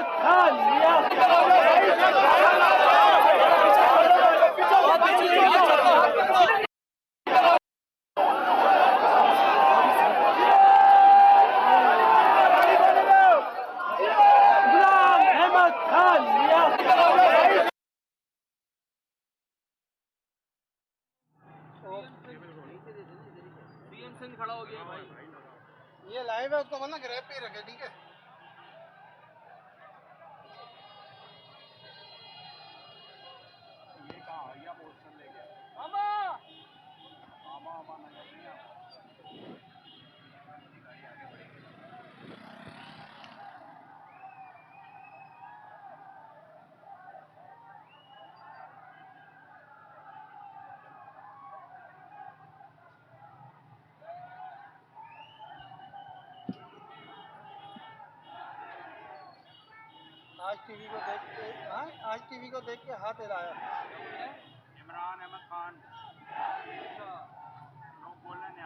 अहमद खान गुलाम अहमद खान खड़ा हो गया भाई। ये लाइव है, उसको बोलना ग्रैब पे ही रखे, ठीक है। ये कहाँ आ गया पोस्टर लेके? मामा मामा मामा नजर नहीं आता। आज टीवी को देख के, हाँ, आज टीवी को देख के हाथ हिलाया। इमरान अहमद खान लोग बोल रहे हैं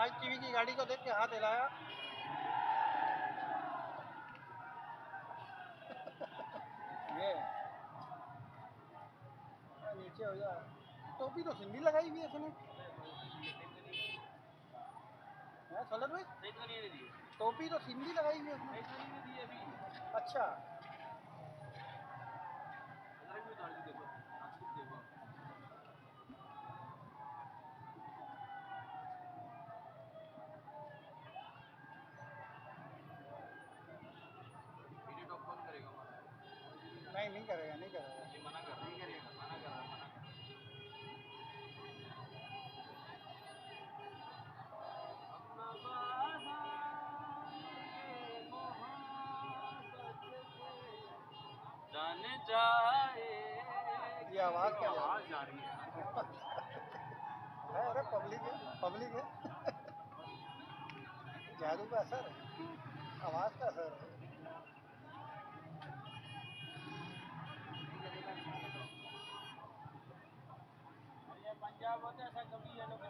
आज टीवी की गाड़ी को देख के हाथ हिलाया। ये नीचे हो जा। टोपी तो सिंधी लगाई हुई है इसने। है सोलर भाई, टोपी तो सिंधी लगाई हुई है उसने। अच्छा, नहीं करेगा, नहीं करेगा। मना कर नहीं करेगा, मना कर। जाने जाए ये आवाज़ क्या आवाज जा रही है। है? अरे पब्लिक है, पब्लिक है। जादू का असर है, आवाज़ का असर है। पंजाब होता है ऐसा कभी ये लोग